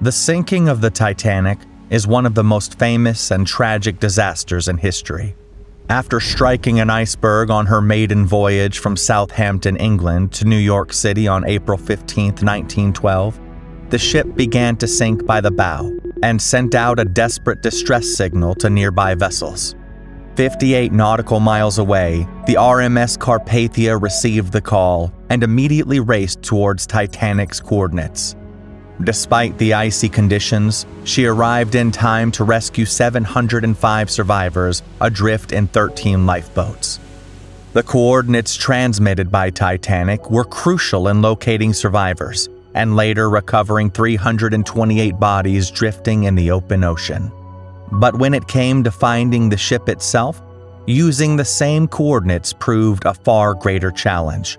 The sinking of the Titanic is one of the most famous and tragic disasters in history. After striking an iceberg on her maiden voyage from Southampton, England to New York City on April 15, 1912, the ship began to sink by the bow and sent out a desperate distress signal to nearby vessels. 58 nautical miles away, the RMS Carpathia received the call and immediately raced towards Titanic's coordinates. Despite the icy conditions, she arrived in time to rescue 705 survivors adrift in 13 lifeboats. The coordinates transmitted by Titanic were crucial in locating survivors and later recovering 328 bodies drifting in the open ocean. But when it came to finding the ship itself, using the same coordinates proved a far greater challenge,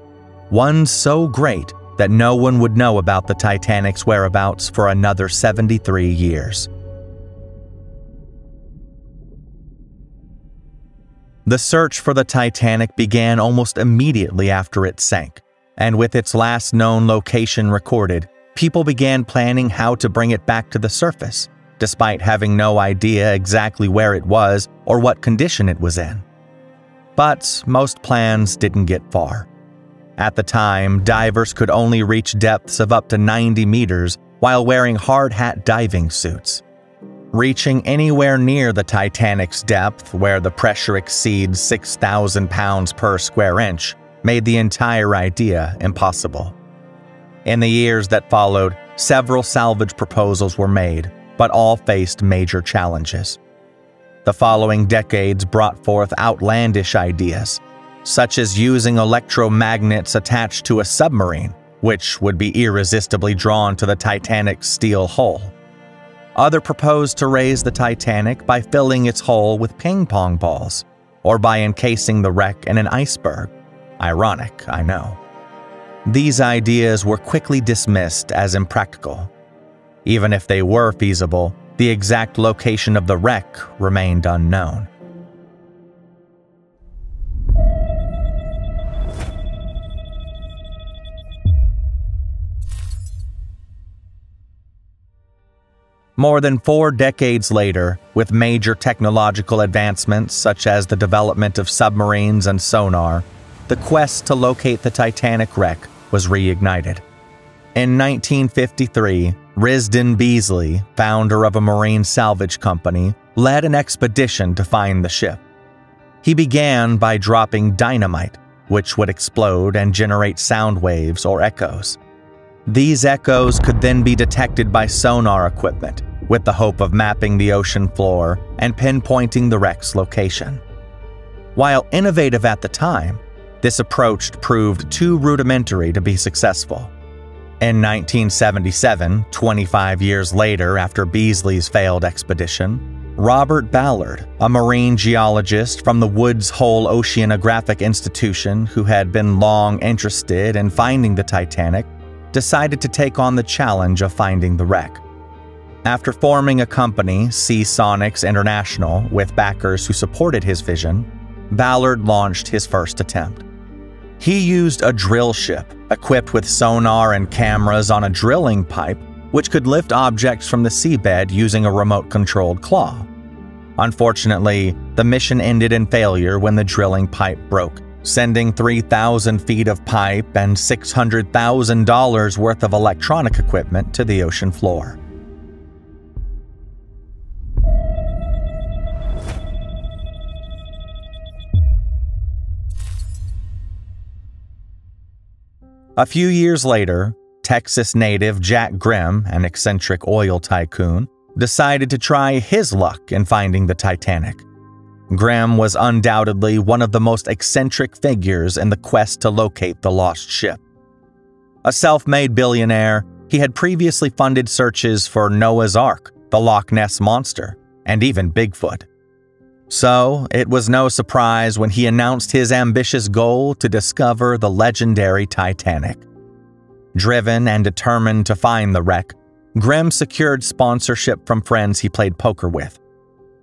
one so great that no one would know about the Titanic's whereabouts for another 73 years. The search for the Titanic began almost immediately after it sank, and with its last known location recorded, people began planning how to bring it back to the surface, despite having no idea exactly where it was or what condition it was in. But most plans didn't get far. At the time, divers could only reach depths of up to 90 meters while wearing hard-hat diving suits. Reaching anywhere near the Titanic's depth, where the pressure exceeds 6,000 pounds per square inch, made the entire idea impossible. In the years that followed, several salvage proposals were made, but all faced major challenges. The following decades brought forth outlandish ideas, such as using electromagnets attached to a submarine, which would be irresistibly drawn to the Titanic's steel hull. Others proposed to raise the Titanic by filling its hull with ping-pong balls, or by encasing the wreck in an iceberg. Ironic, I know. These ideas were quickly dismissed as impractical. Even if they were feasible, the exact location of the wreck remained unknown. More than 4 decades later, with major technological advancements such as the development of submarines and sonar, the quest to locate the Titanic wreck was reignited. In 1953, Rizdon Beasley, founder of a marine salvage company, led an expedition to find the ship. He began by dropping dynamite, which would explode and generate sound waves or echoes. These echoes could then be detected by sonar equipment, with the hope of mapping the ocean floor and pinpointing the wreck's location. While innovative at the time, this approach proved too rudimentary to be successful. In 1977, 25 years later after Beasley's failed expedition, Robert Ballard, a marine geologist from the Woods Hole Oceanographic Institution who had been long interested in finding the Titanic, decided to take on the challenge of finding the wreck. After forming a company, Seasonics International, with backers who supported his vision, Ballard launched his first attempt. He used a drill ship equipped with sonar and cameras on a drilling pipe which could lift objects from the seabed using a remote-controlled claw. Unfortunately, the mission ended in failure when the drilling pipe broke, sending 3,000 feet of pipe and $600,000 worth of electronic equipment to the ocean floor. A few years later, Texas native Jack Grimm, an eccentric oil tycoon, decided to try his luck in finding the Titanic. Grimm was undoubtedly one of the most eccentric figures in the quest to locate the lost ship. A self-made billionaire, he had previously funded searches for Noah's Ark, the Loch Ness Monster, and even Bigfoot. So, it was no surprise when he announced his ambitious goal to discover the legendary Titanic. Driven and determined to find the wreck, Grimm secured sponsorship from friends he played poker with.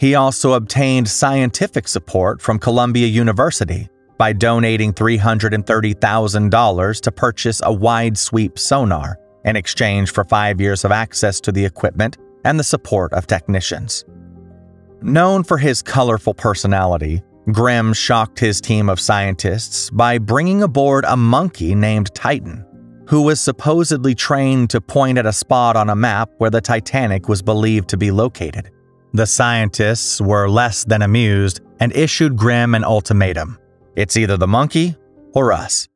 He also obtained scientific support from Columbia University by donating $330,000 to purchase a wide-sweep sonar in exchange for 5 years of access to the equipment and the support of technicians. Known for his colorful personality, Grimm shocked his team of scientists by bringing aboard a monkey named Titan, who was supposedly trained to point at a spot on a map where the Titanic was believed to be located. The scientists were less than amused and issued Grimm an ultimatum: it's either the monkey or us.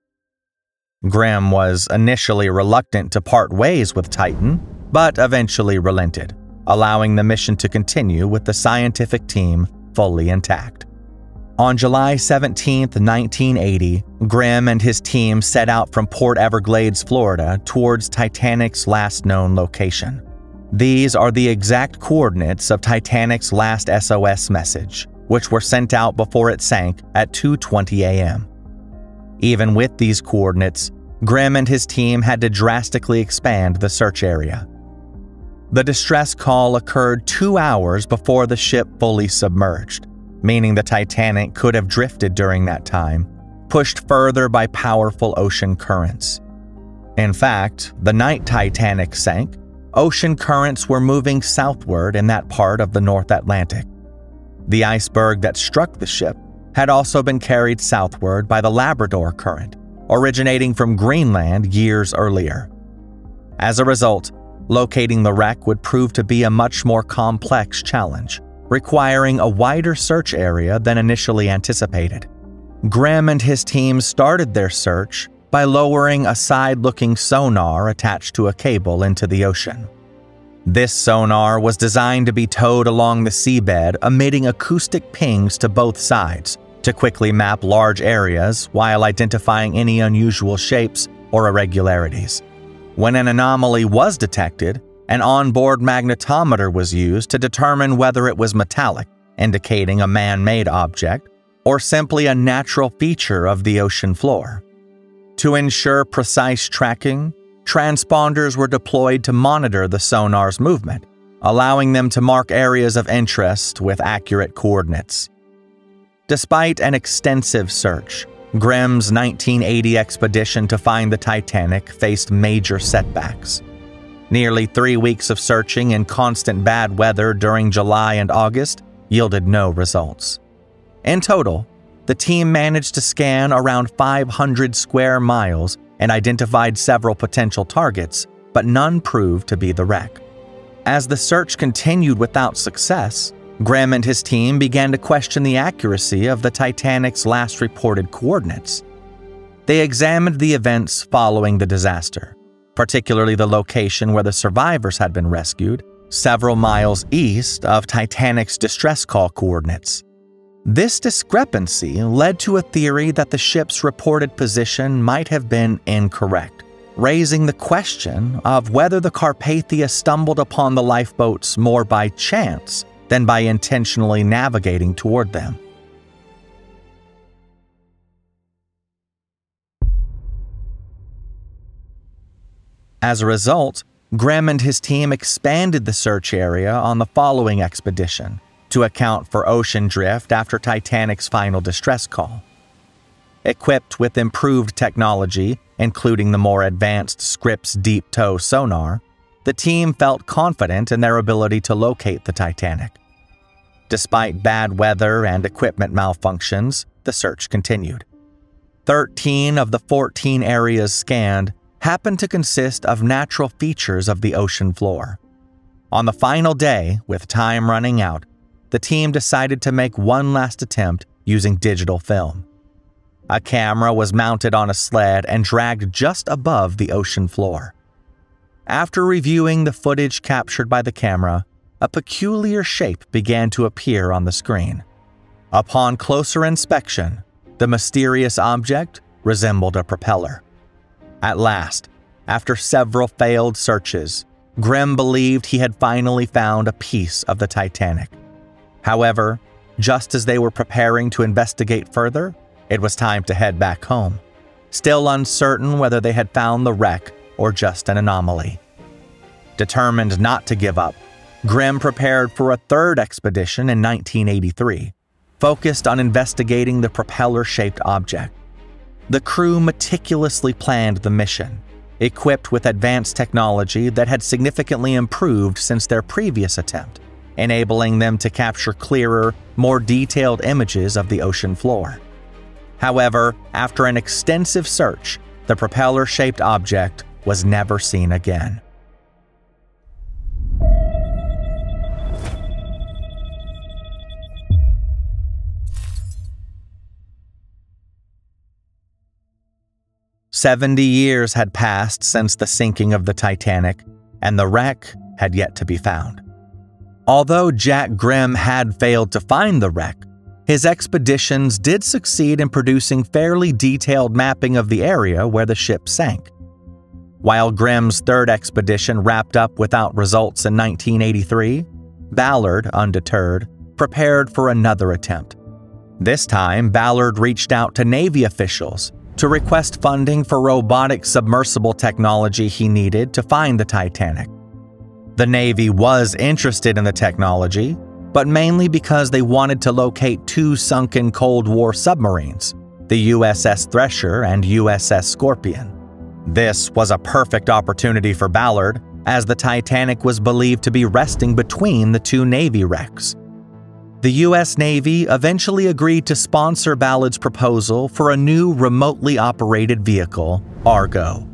Grimm was initially reluctant to part ways with Titan, but eventually relented, allowing the mission to continue with the scientific team fully intact. On July 17, 1980, Grimm and his team set out from Port Everglades, Florida, towards Titanic's last known location. These are the exact coordinates of Titanic's last SOS message, which were sent out before it sank at 2:20 a.m. Even with these coordinates, Grimm and his team had to drastically expand the search area. The distress call occurred 2 hours before the ship fully submerged, meaning the Titanic could have drifted during that time, pushed further by powerful ocean currents. In fact, the night Titanic sank, ocean currents were moving southward in that part of the North Atlantic. The iceberg that struck the ship had also been carried southward by the Labrador Current, originating from Greenland years earlier. As a result, locating the wreck would prove to be a much more complex challenge, requiring a wider search area than initially anticipated. Grimm and his team started their search by lowering a side-looking sonar attached to a cable into the ocean. This sonar was designed to be towed along the seabed, emitting acoustic pings to both sides to quickly map large areas while identifying any unusual shapes or irregularities. When an anomaly was detected, an onboard magnetometer was used to determine whether it was metallic, indicating a man-made object, or simply a natural feature of the ocean floor. To ensure precise tracking, transponders were deployed to monitor the sonar's movement, allowing them to mark areas of interest with accurate coordinates. Despite an extensive search, Grimm's 1980 expedition to find the Titanic faced major setbacks. Nearly 3 weeks of searching in constant bad weather during July and August yielded no results. In total, the team managed to scan around 500 square miles and identified several potential targets, but none proved to be the wreck. As the search continued without success, Grimm and his team began to question the accuracy of the Titanic's last reported coordinates. They examined the events following the disaster, particularly the location where the survivors had been rescued, several miles east of Titanic's distress call coordinates. This discrepancy led to a theory that the ship's reported position might have been incorrect, raising the question of whether the Carpathia stumbled upon the lifeboats more by chance than by intentionally navigating toward them. As a result, Grimm and his team expanded the search area on the following expedition to account for ocean drift after Titanic's final distress call. Equipped with improved technology, including the more advanced Scripps deep tow sonar, the team felt confident in their ability to locate the Titanic. Despite bad weather and equipment malfunctions, the search continued. 13 of the 14 areas scanned happened to consist of natural features of the ocean floor. On the final day, with time running out, the team decided to make one last attempt using digital film. A camera was mounted on a sled and dragged just above the ocean floor. After reviewing the footage captured by the camera, a peculiar shape began to appear on the screen. Upon closer inspection, the mysterious object resembled a propeller. At last, after several failed searches, Grimm believed he had finally found a piece of the Titanic. However, just as they were preparing to investigate further, it was time to head back home, still uncertain whether they had found the wreck or just an anomaly. Determined not to give up, Grimm prepared for a third expedition in 1983, focused on investigating the propeller-shaped object. The crew meticulously planned the mission, equipped with advanced technology that had significantly improved since their previous attempt, enabling them to capture clearer, more detailed images of the ocean floor. However, after an extensive search, the propeller-shaped object was never seen again. "70 years had passed since the sinking of the Titanic, and the wreck had yet to be found. Although Jack Grimm had failed to find the wreck, his expeditions did succeed in producing fairly detailed mapping of the area where the ship sank. While Grimm's third expedition wrapped up without results in 1983, Ballard, undeterred, prepared for another attempt. This time, Ballard reached out to Navy officials to request funding for robotic submersible technology he needed to find the Titanic. The Navy was interested in the technology, but mainly because they wanted to locate two sunken Cold War submarines, the USS Thresher and USS Scorpion. This was a perfect opportunity for Ballard, as the Titanic was believed to be resting between the two Navy wrecks. The U.S. Navy eventually agreed to sponsor Ballard's proposal for a new remotely operated vehicle, Argo.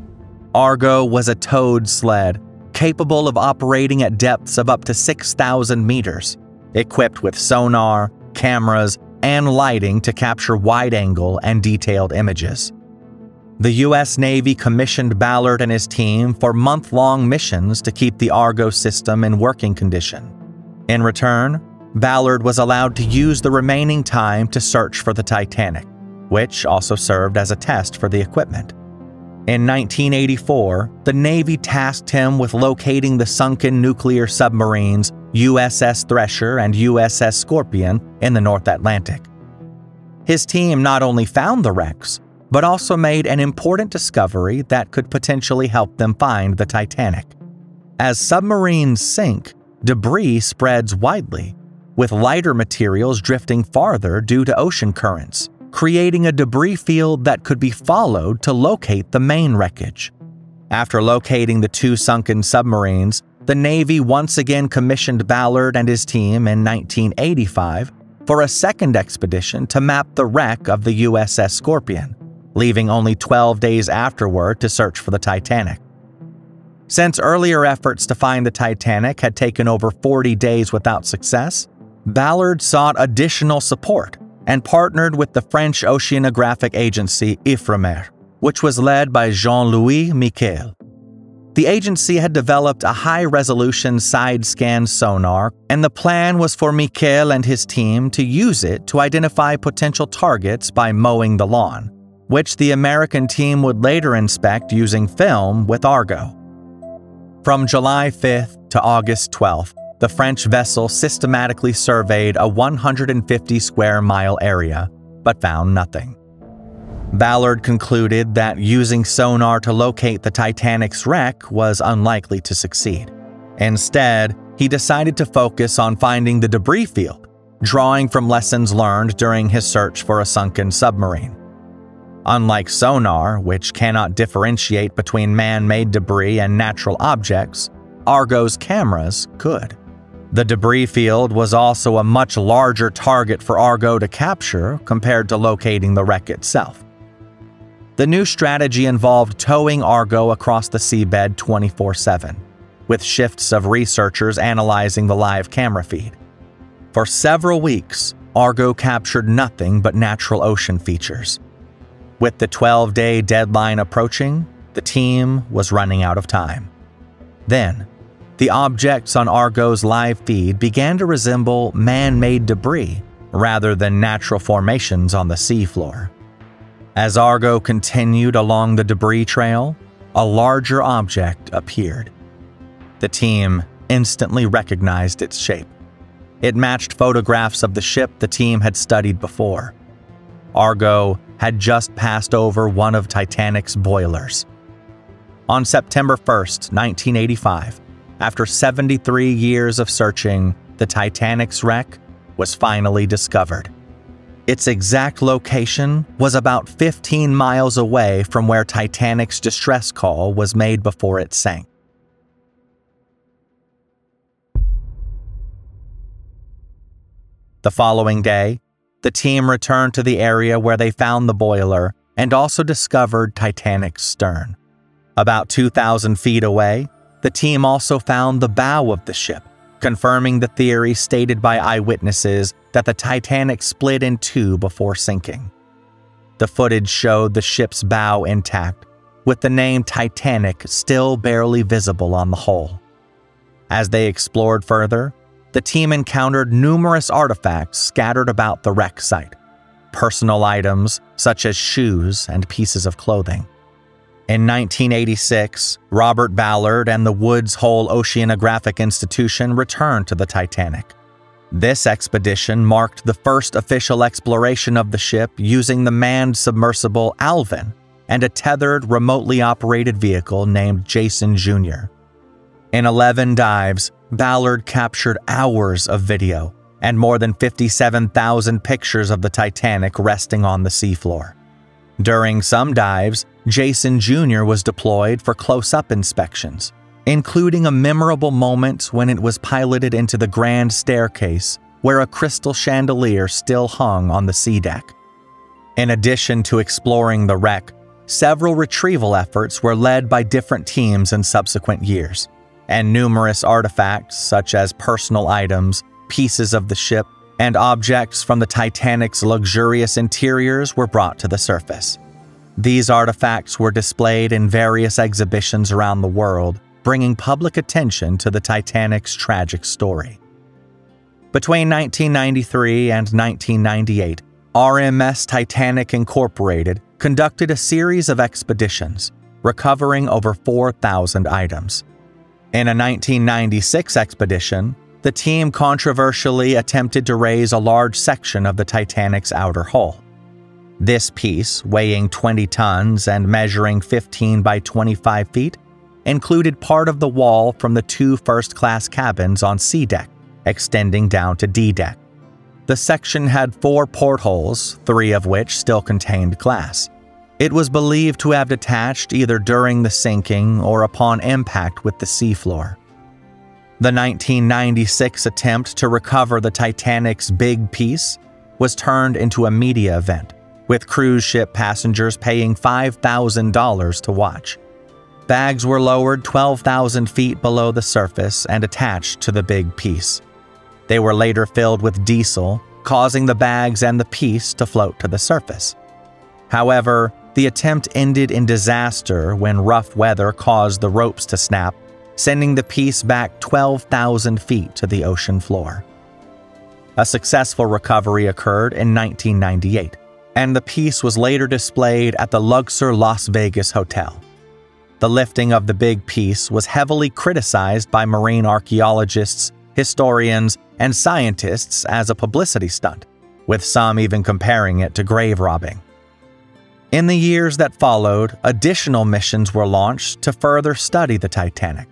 Argo was a towed sled capable of operating at depths of up to 6,000 meters, equipped with sonar, cameras, and lighting to capture wide-angle and detailed images. The U.S. Navy commissioned Ballard and his team for month-long missions to keep the Argo system in working condition. In return, Ballard was allowed to use the remaining time to search for the Titanic, which also served as a test for the equipment. In 1984, the Navy tasked him with locating the sunken nuclear submarines USS Thresher and USS Scorpion in the North Atlantic. His team not only found the wrecks, but also made an important discovery that could potentially help them find the Titanic. As submarines sink, debris spreads widely, with lighter materials drifting farther due to ocean currents, creating a debris field that could be followed to locate the main wreckage. After locating the two sunken submarines, the Navy once again commissioned Ballard and his team in 1985 for a second expedition to map the wreck of the USS Scorpion, leaving only 12 days afterward to search for the Titanic. Since earlier efforts to find the Titanic had taken over 40 days without success, Ballard sought additional support and partnered with the French oceanographic agency Ifremer, which was led by Jean-Louis Michel. The agency had developed a high-resolution side-scan sonar, and the plan was for Michel and his team to use it to identify potential targets by mowing the lawn, which the American team would later inspect using film with Argo. From July 5th to August 12th, the French vessel systematically surveyed a 150-square-mile area, but found nothing. Ballard concluded that using sonar to locate the Titanic's wreck was unlikely to succeed. Instead, he decided to focus on finding the debris field, drawing from lessons learned during his search for a sunken submarine. Unlike sonar, which cannot differentiate between man-made debris and natural objects, Argo's cameras could. The debris field was also a much larger target for Argo to capture compared to locating the wreck itself. The new strategy involved towing Argo across the seabed 24/7, with shifts of researchers analyzing the live camera feed. For several weeks, Argo captured nothing but natural ocean features. With the 12-day deadline approaching, the team was running out of time. Then, the objects on Argo's live feed began to resemble man-made debris rather than natural formations on the seafloor. As Argo continued along the debris trail, a larger object appeared. The team instantly recognized its shape. It matched photographs of the ship the team had studied before. Argo had just passed over one of Titanic's boilers. On September 1st, 1985, after 73 years of searching, the Titanic's wreck was finally discovered. Its exact location was about 15 miles away from where Titanic's distress call was made before it sank. The following day, the team returned to the area where they found the boiler and also discovered Titanic's stern. About 2,000 feet away, the team also found the bow of the ship, confirming the theory stated by eyewitnesses that the Titanic split in two before sinking. The footage showed the ship's bow intact, with the name Titanic still barely visible on the hull. As they explored further, the team encountered numerous artifacts scattered about the wreck site, personal items such as shoes and pieces of clothing. In 1986, Robert Ballard and the Woods Hole Oceanographic Institution returned to the Titanic. This expedition marked the first official exploration of the ship using the manned submersible Alvin and a tethered, remotely operated vehicle named Jason Jr. In 11 dives, Ballard captured hours of video and more than 57,000 pictures of the Titanic resting on the seafloor. During some dives, Jason Jr. was deployed for close-up inspections, including a memorable moment when it was piloted into the grand staircase where a crystal chandelier still hung on the sea deck. In addition to exploring the wreck, several retrieval efforts were led by different teams in subsequent years, and numerous artifacts such as personal items, pieces of the ship, and objects from the Titanic's luxurious interiors were brought to the surface. These artifacts were displayed in various exhibitions around the world, bringing public attention to the Titanic's tragic story. Between 1993 and 1998, RMS Titanic Incorporated conducted a series of expeditions, recovering over 4,000 items. In a 1996 expedition, the team controversially attempted to raise a large section of the Titanic's outer hull. This piece, weighing 20 tons and measuring 15 by 25 feet, included part of the wall from the two first-class cabins on C deck, extending down to D deck. The section had 4 portholes, 3 of which still contained glass. It was believed to have detached either during the sinking or upon impact with the seafloor. The 1996 attempt to recover the Titanic's big piece was turned into a media event, with cruise ship passengers paying $5,000 to watch. Bags were lowered 12,000 feet below the surface and attached to the big piece. They were later filled with diesel, causing the bags and the piece to float to the surface. However, the attempt ended in disaster when rough weather caused the ropes to snap, sending the piece back 12,000 feet to the ocean floor. A successful recovery occurred in 1998, and the piece was later displayed at the Luxor Las Vegas Hotel. The lifting of the big piece was heavily criticized by marine archaeologists, historians, and scientists as a publicity stunt, with some even comparing it to grave robbing. In the years that followed, additional missions were launched to further study the Titanic.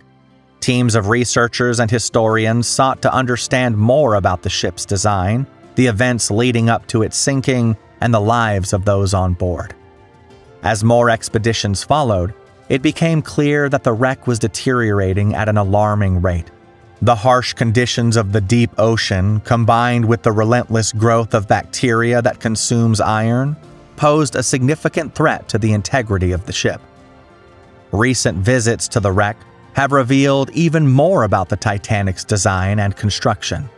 Teams of researchers and historians sought to understand more about the ship's design, the events leading up to its sinking, and the lives of those on board. As more expeditions followed, it became clear that the wreck was deteriorating at an alarming rate. The harsh conditions of the deep ocean, combined with the relentless growth of bacteria that consumes iron, posed a significant threat to the integrity of the ship. Recent visits to the wreck have revealed even more about the Titanic's design and construction.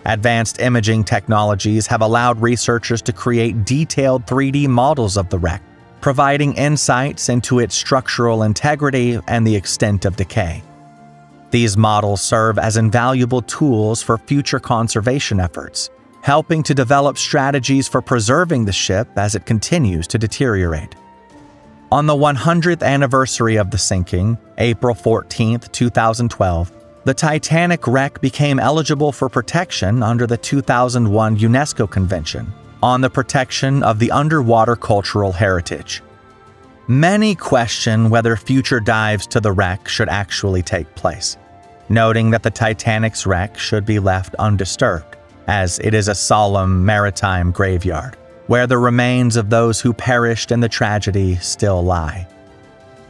Advanced imaging technologies have allowed researchers to create detailed 3D models of the wreck, providing insights into its structural integrity and the extent of decay. These models serve as invaluable tools for future conservation efforts, helping to develop strategies for preserving the ship as it continues to deteriorate. On the 100th anniversary of the sinking, April 14, 2012, the Titanic wreck became eligible for protection under the 2001 UNESCO Convention on the Protection of the Underwater Cultural Heritage. Many question whether future dives to the wreck should actually take place, noting that the Titanic's wreck should be left undisturbed. as it is a solemn maritime graveyard, where the remains of those who perished in the tragedy still lie.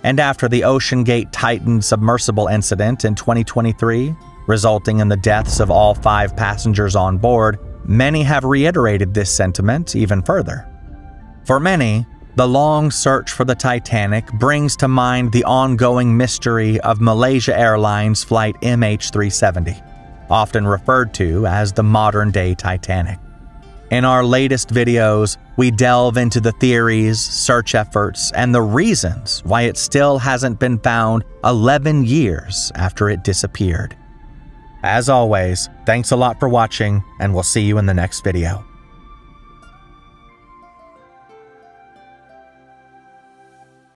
And after the OceanGate Titan submersible incident in 2023, resulting in the deaths of all 5 passengers on board, many have reiterated this sentiment even further. For many, the long search for the Titanic brings to mind the ongoing mystery of Malaysia Airlines Flight MH370, often referred to as the modern-day Titanic. In our latest videos, we delve into the theories, search efforts, and the reasons why it still hasn't been found 11 years after it disappeared. As always, thanks a lot for watching, and we'll see you in the next video.